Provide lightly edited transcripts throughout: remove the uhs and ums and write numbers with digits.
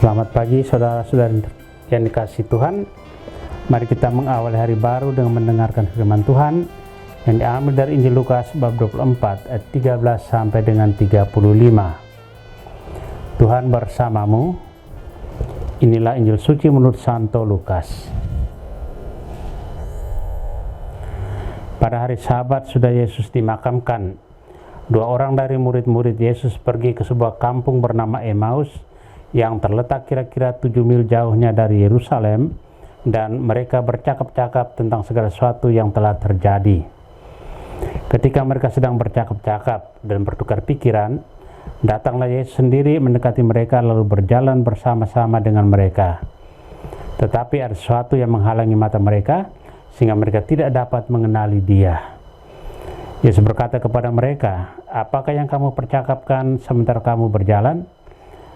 Selamat pagi saudara-saudari yang dikasihi Tuhan. Mari kita mengawali hari baru dengan mendengarkan firman Tuhan yang diambil dari Injil Lukas bab 24 ayat 13 sampai dengan 35. Tuhan bersamamu. Inilah Injil suci menurut Santo Lukas. Pada hari Sabat sudah Yesus dimakamkan. Dua orang dari murid-murid Yesus pergi ke sebuah kampung bernama Emmaus yang terletak kira-kira 7 mil jauhnya dari Yerusalem, dan mereka bercakap-cakap tentang segala sesuatu yang telah terjadi. Ketika mereka sedang bercakap-cakap dan bertukar pikiran, datanglah Yesus sendiri mendekati mereka lalu berjalan bersama-sama dengan mereka. Tetapi ada sesuatu yang menghalangi mata mereka sehingga mereka tidak dapat mengenali Dia. Yesus berkata kepada mereka, "Apakah yang kamu percakapkan sementara kamu berjalan?"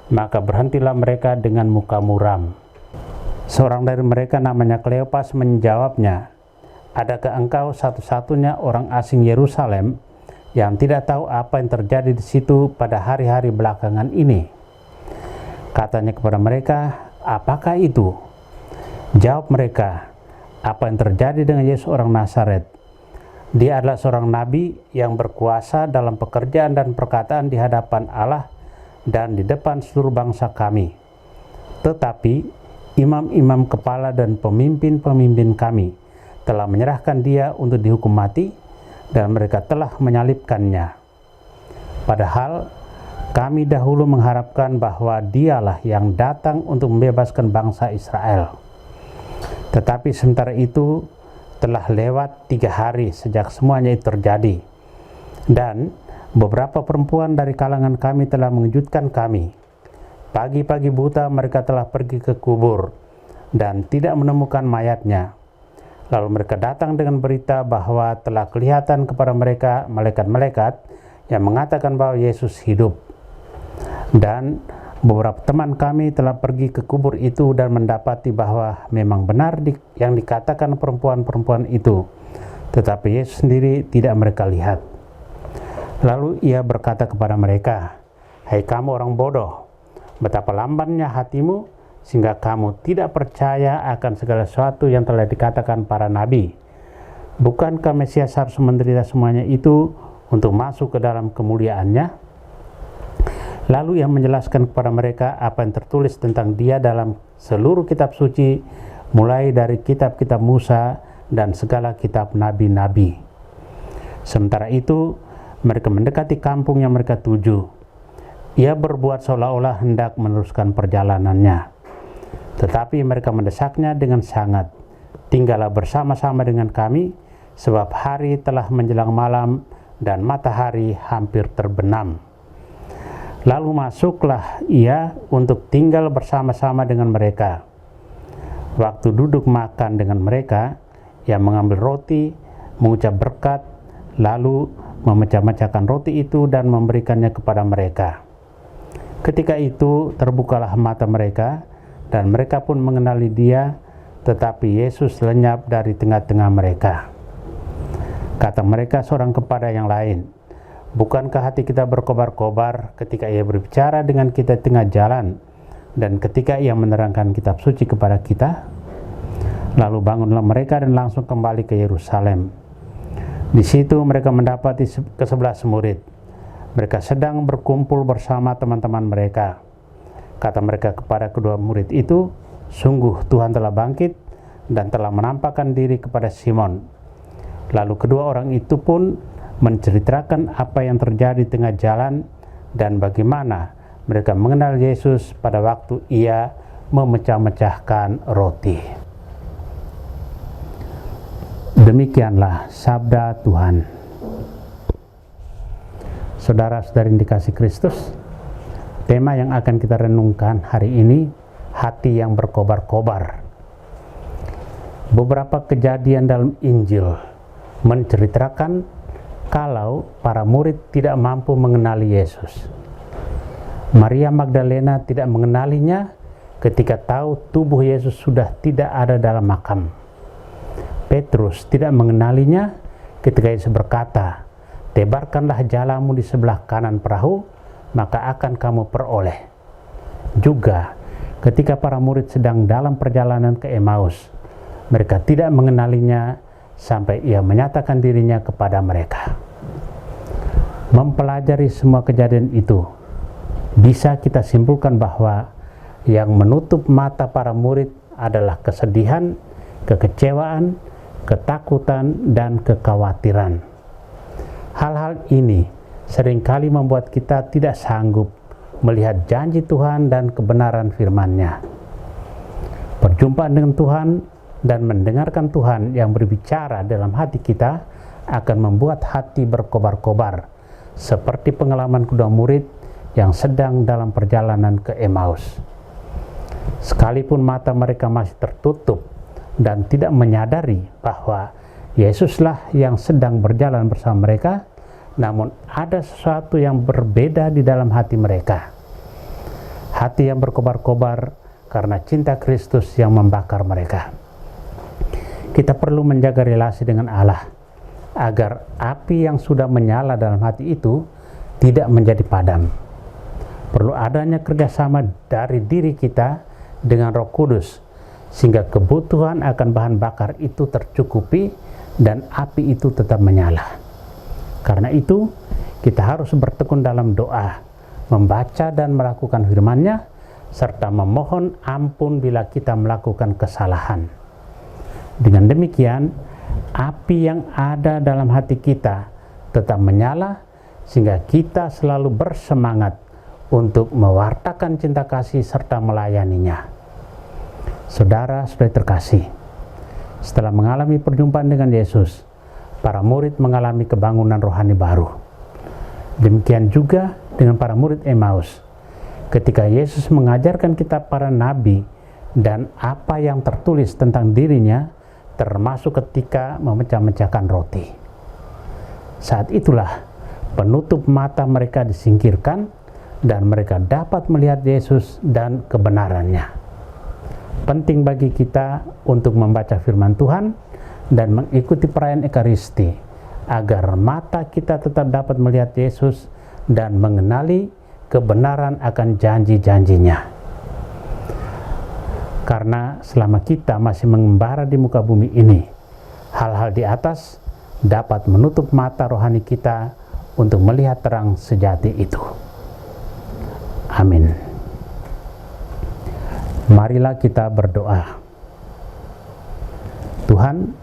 Maka berhentilah mereka dengan muka muram. Seorang dari mereka namanya Kleopas menjawabnya, "Adakah engkau satu-satunya orang asing Yerusalem yang tidak tahu apa yang terjadi di situ pada hari-hari belakangan ini?" Katanya kepada mereka, "Apakah itu?" Jawab mereka, "Apa yang terjadi dengan Yesus orang Nazaret? Dia adalah seorang nabi yang berkuasa dalam pekerjaan dan perkataan di hadapan Allah dan di depan seluruh bangsa kami. Tetapi imam-imam kepala dan pemimpin-pemimpin kami telah menyerahkan Dia untuk dihukum mati, dan mereka telah menyalibkannya. Padahal kami dahulu mengharapkan bahwa Dialah yang datang untuk membebaskan bangsa Israel. Tetapi sementara itu telah lewat 3 hari sejak semuanya itu terjadi, dan beberapa perempuan dari kalangan kami telah mengejutkan kami. Pagi-pagi buta mereka telah pergi ke kubur dan tidak menemukan mayatnya. Lalu mereka datang dengan berita bahwa telah kelihatan kepada mereka malaikat-malaikat yang mengatakan bahwa Yesus hidup. Dan beberapa teman kami telah pergi ke kubur itu dan mendapati bahwa memang benar yang dikatakan perempuan-perempuan itu, tetapi Yesus sendiri tidak mereka lihat." Lalu Ia berkata kepada mereka, "Hai kamu orang bodoh, betapa lambannya hatimu sehingga kamu tidak percaya akan segala sesuatu yang telah dikatakan para nabi. Bukankah Mesias harus menderita semuanya itu untuk masuk ke dalam kemuliaannya?" Lalu Ia menjelaskan kepada mereka apa yang tertulis tentang Dia dalam seluruh kitab suci, mulai dari kitab-kitab Musa dan segala kitab nabi-nabi. Sementara itu mereka mendekati kampung yang mereka tuju. Ia berbuat seolah-olah hendak meneruskan perjalanannya. Tetapi mereka mendesaknya dengan sangat, "Tinggallah bersama-sama dengan kami, sebab hari telah menjelang malam dan matahari hampir terbenam." Lalu masuklah Ia untuk tinggal bersama-sama dengan mereka. Waktu duduk makan dengan mereka, Ia mengambil roti, mengucap berkat, lalu memecah-mecahkan roti itu dan memberikannya kepada mereka. Ketika itu terbukalah mata mereka, dan mereka pun mengenali Dia, tetapi Yesus lenyap dari tengah-tengah mereka. Kata mereka seorang kepada yang lain, "Bukankah hati kita berkobar-kobar ketika Ia berbicara dengan kita di tengah jalan, dan ketika Ia menerangkan kitab suci kepada kita?" Lalu bangunlah mereka dan langsung kembali ke Yerusalem. Di situ mereka mendapati ke-11 murid. Mereka sedang berkumpul bersama teman-teman mereka. Kata mereka kepada kedua murid itu, "Sungguh Tuhan telah bangkit dan telah menampakkan diri kepada Simon." Lalu kedua orang itu pun menceritakan apa yang terjadi di tengah jalan dan bagaimana mereka mengenal Yesus pada waktu Ia memecah-mecahkan roti. Demikianlah sabda Tuhan. Saudara-saudari yang dikasihi Kristus, tema yang akan kita renungkan hari ini, hati yang berkobar-kobar. Beberapa kejadian dalam Injil menceritakan kalau para murid tidak mampu mengenali Yesus. Maria Magdalena tidak mengenalinya ketika tahu tubuh Yesus sudah tidak ada dalam makam. Petrus tidak mengenalinya ketika Yesus berkata, "Tebarkanlah jalamu di sebelah kanan perahu, maka akan kamu peroleh." Juga ketika para murid sedang dalam perjalanan ke Emmaus, mereka tidak mengenalinya sampai ia menyatakan dirinya kepada mereka. Mempelajari semua kejadian itu, bisa kita simpulkan bahwa yang menutup mata para murid adalah kesedihan, kekecewaan, ketakutan, dan kekhawatiran. Hal-hal ini seringkali membuat kita tidak sanggup melihat janji Tuhan dan kebenaran firman-Nya. Perjumpaan dengan Tuhan dan mendengarkan Tuhan yang berbicara dalam hati kita akan membuat hati berkobar-kobar, seperti pengalaman kedua murid yang sedang dalam perjalanan ke Emmaus. Sekalipun mata mereka masih tertutup dan tidak menyadari bahwa Yesuslah yang sedang berjalan bersama mereka, namun ada sesuatu yang berbeda di dalam hati mereka. Hati yang berkobar-kobar karena cinta Kristus yang membakar mereka. Kita perlu menjaga relasi dengan Allah agar api yang sudah menyala dalam hati itu tidak menjadi padam. Perlu adanya kerjasama dari diri kita dengan Roh Kudus, sehingga kebutuhan akan bahan bakar itu tercukupi dan api itu tetap menyala. Karena itu, kita harus bertekun dalam doa, membaca dan melakukan firman-Nya, serta memohon ampun bila kita melakukan kesalahan. Dengan demikian, api yang ada dalam hati kita tetap menyala, sehingga kita selalu bersemangat untuk mewartakan cinta kasih serta melayaninya. Saudara-saudari terkasih, setelah mengalami perjumpaan dengan Yesus, para murid mengalami kebangunan rohani baru. Demikian juga dengan para murid Emmaus. Ketika Yesus mengajarkan kitab para nabi dan apa yang tertulis tentang dirinya, termasuk ketika memecah-mecahkan roti. Saat itulah penutup mata mereka disingkirkan dan mereka dapat melihat Yesus dan kebenarannya. Penting bagi kita untuk membaca firman Tuhan dan mengikuti perayaan Ekaristi agar mata kita tetap dapat melihat Yesus dan mengenali kebenaran akan janji-janjinya. Karena selama kita masih mengembara di muka bumi ini, hal-hal di atas dapat menutup mata rohani kita untuk melihat terang sejati itu. Amin. Marilah kita berdoa. Tuhan,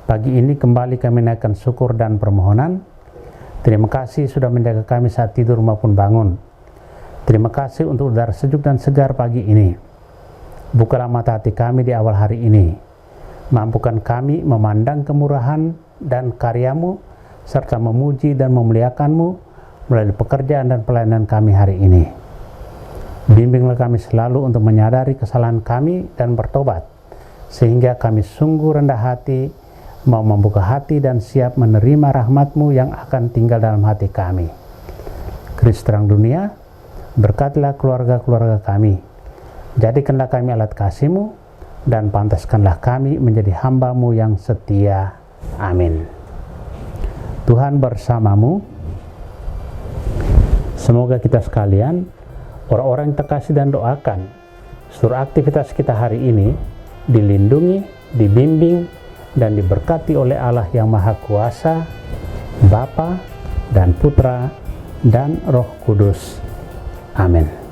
pagi ini kembali kami naikkan syukur dan permohonan. Terima kasih sudah menjaga kami saat tidur maupun bangun. Terima kasih untuk udara sejuk dan segar pagi ini. Bukalah mata hati kami di awal hari ini. Mampukan kami memandang kemurahan dan karya-Mu, serta memuji dan memuliakan-Mu melalui pekerjaan dan pelayanan kami hari ini. Bimbinglah kami selalu untuk menyadari kesalahan kami dan bertobat, sehingga kami sungguh rendah hati, mau membuka hati dan siap menerima rahmat-Mu yang akan tinggal dalam hati kami. Kristus terang dunia, berkatilah keluarga-keluarga kami. Jadikanlah kami alat kasih-Mu, dan pantaskanlah kami menjadi hamba-Mu yang setia. Amin. Tuhan bersamamu. Semoga kita sekalian, orang-orang yang terkasih dan doakan, seluruh aktivitas kita hari ini dilindungi, dibimbing, dan diberkati oleh Allah yang Maha Kuasa, Bapa dan Putra dan Roh Kudus. Amin.